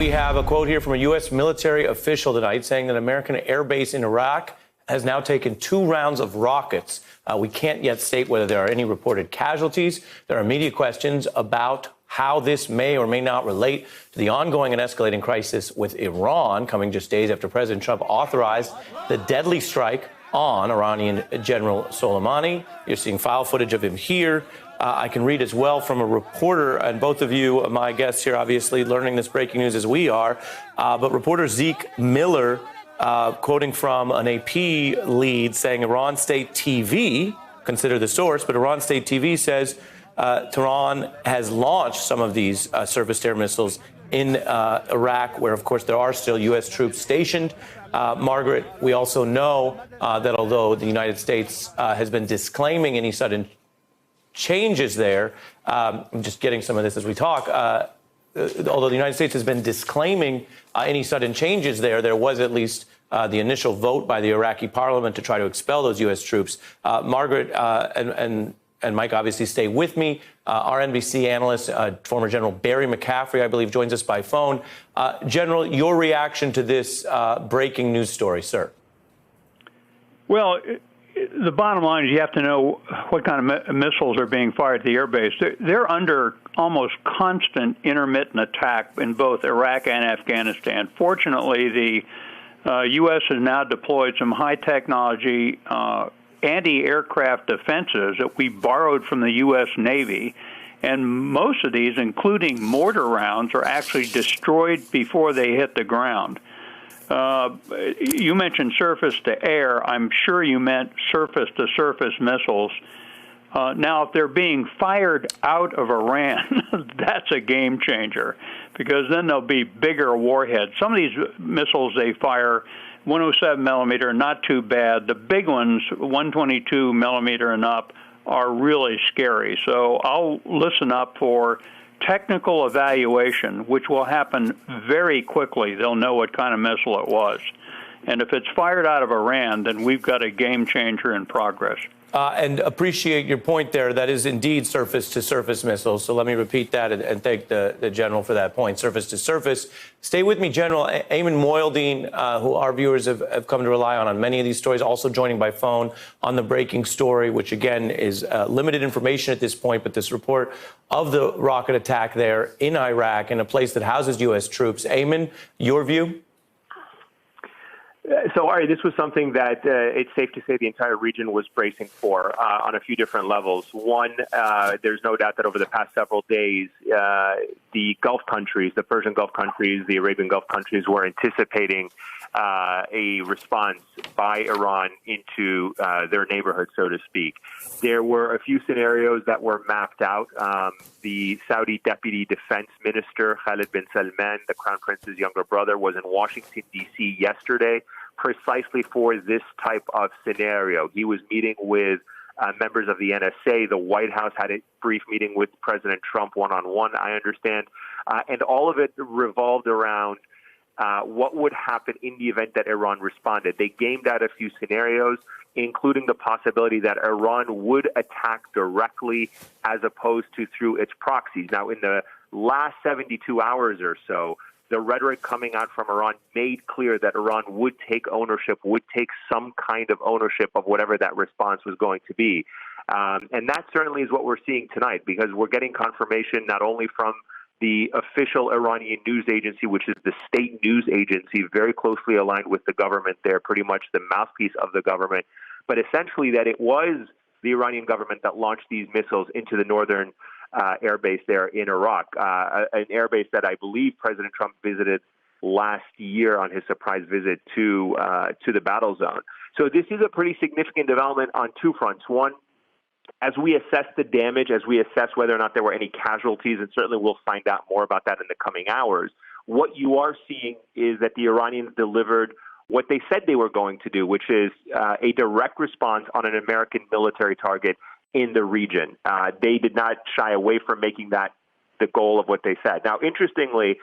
We have a quote here from a U.S. military official tonight saying that an American air base in Iraq has now taken 2 rounds of rockets. We can't yet state whether there are any reported casualties. There are immediate questions about how this may or may not relate to the ongoing and escalating crisis with Iran, coming just days after President Trump authorized the deadly strike on Iranian General Soleimani. You're seeing file footage of him here. I can read as well from a reporter, and both of you, my guests here, obviously learning this breaking news as we are, but reporter Zeke Miller, quoting from an AP lead saying Iran State TV, consider the source, but Iran State TV says Tehran has launched some of these surface-to-air missiles in Iraq, where, of course, there are still U.S. troops stationed. Margaret, we also know that although the United States has been disclaiming any sudden changes there, I'm just getting some of this as we talk, although the United States has been disclaiming any sudden changes there, there was at least the initial vote by the Iraqi parliament to try to expel those U.S. troops. Margaret and Mike, obviously, stay with me. Our NBC analyst, former General Barry McCaffrey, I believe, joins us by phone. General, your reaction to this breaking news story, sir? Well, the bottom line is you have to know what kind of missiles are being fired at the airbase. They're under almost constant intermittent attack in both Iraq and Afghanistan. Fortunately, the U.S. has now deployed some high-technology anti-aircraft defenses that we borrowed from the U.S. Navy, and most of these, including mortar rounds, are actually destroyed before they hit the ground. You mentioned surface-to-air. I'm sure you meant surface-to-surface missiles. Now, if they're being fired out of Iran, that's a game changer, because then there'll be bigger warheads. Some of these missiles they fire, 107 millimeter, not too bad. The big ones, 122 millimeter and up, are really scary. So I'll listen up for technical evaluation, which will happen very quickly. They'll know what kind of missile it was. And if it's fired out of Iran, then we've got a game changer in progress. And appreciate your point there. That is indeed surface-to-surface missiles. So let me repeat that and thank the General for that point, surface-to-surface. Stay with me, General. Eamon Moyeldeen, who our viewers have come to rely on many of these stories, also joining by phone on the breaking story, which, again, is limited information at this point, but this report of the rocket attack there in Iraq, in a place that houses U.S. troops. Eamon, your view? So, Ari, this was something that it's safe to say the entire region was bracing for on a few different levels. One, there's no doubt that over the past several days, the Gulf countries, the Persian Gulf countries, the Arabian Gulf countries were anticipating a response by Iran into their neighborhood, so to speak. There were a few scenarios that were mapped out. The Saudi Deputy Defense Minister, Khalid bin Salman, the Crown Prince's younger brother, was in Washington, D.C. yesterday precisely for this type of scenario. He was meeting with members of the NSA. The White House had a brief meeting with President Trump one-on-one, I understand. And all of it revolved around what would happen in the event that Iran responded. They gamed out a few scenarios, including the possibility that Iran would attack directly as opposed to through its proxies. Now, in the last 72 hours or so, the rhetoric coming out from Iran made clear that Iran would take ownership, would take some kind of ownership of whatever that response was going to be. And that certainly is what we're seeing tonight, because we're getting confirmation not only from the official Iranian news agency, which is the state news agency, very closely aligned with the government. They're pretty much the mouthpiece of the government, but essentially that it was the Iranian government that launched these missiles into the northern airbase there in Iraq, an airbase that I believe President Trump visited last year on his surprise visit to the battle zone. So this is a pretty significant development on two fronts. One, as we assess the damage, as we assess whether or not there were any casualties, and certainly we'll find out more about that in the coming hours, what you are seeing is that the Iranians delivered what they said they were going to do, which is a direct response on an American military target in the region. They did not shy away from making that the goal of what they said. Now, interestingly,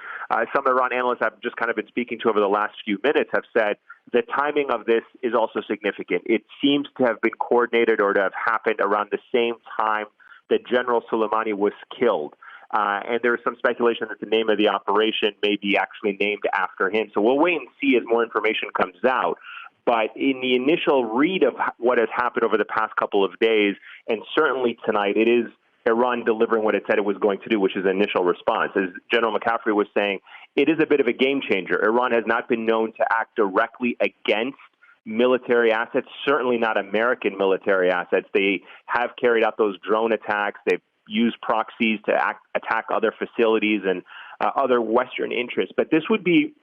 some Iran analysts I've just kind of been speaking to over the last few minutes have said the timing of this is also significant. It seems to have been coordinated or to have happened around the same time that General Soleimani was killed. And there is some speculation that the name of the operation may be actually named after him. So we'll wait and see as more information comes out. But in the initial read of what has happened over the past couple of days, and certainly tonight, it is Iran delivering what it said it was going to do, which is an initial response. As General McCaffrey was saying, it is a bit of a game changer. Iran has not been known to act directly against military assets, certainly not American military assets. They have carried out those drone attacks. They've used proxies to attack other facilities and other Western interests. But this would be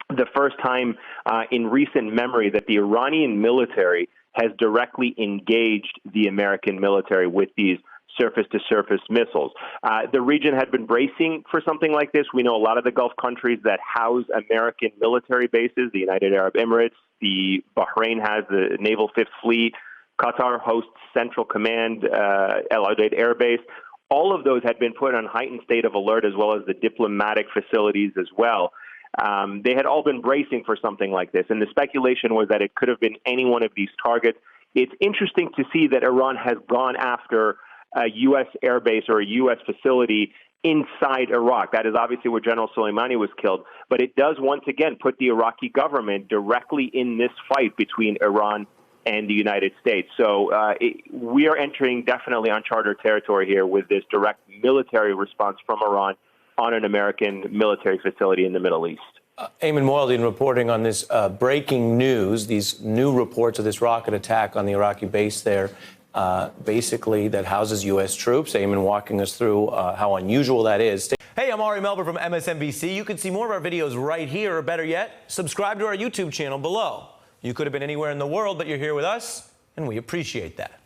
the first time in recent memory that the Iranian military has directly engaged the American military with these surface-to-surface missiles. The region had been bracing for something like this. We know a lot of the Gulf countries that house American military bases, the United Arab Emirates, the Bahrain has the Naval Fifth Fleet, Qatar hosts Central Command, El Udeid Air Base. All of those had been put on heightened state of alert, as well as the diplomatic facilities as well. They had all been bracing for something like this, and the speculation was that it could have been any one of these targets. It's interesting to see that Iran has gone after a U.S. airbase or a U.S. facility inside Iraq. That is obviously where General Soleimani was killed, but it does once again put the Iraqi government directly in this fight between Iran and the United States. So we are entering definitely uncharted territory here with this direct military response from Iran on an American military facility in the Middle East. Ayman Mohyeldin reporting on this breaking news, these new reports of this rocket attack on the Iraqi base there, basically that houses U.S. troops. Ayman walking us through how unusual that is. Hey, I'm Ari Melber from MSNBC. You can see more of our videos right here, or better yet, subscribe to our YouTube channel below. You could have been anywhere in the world, but you're here with us, and we appreciate that.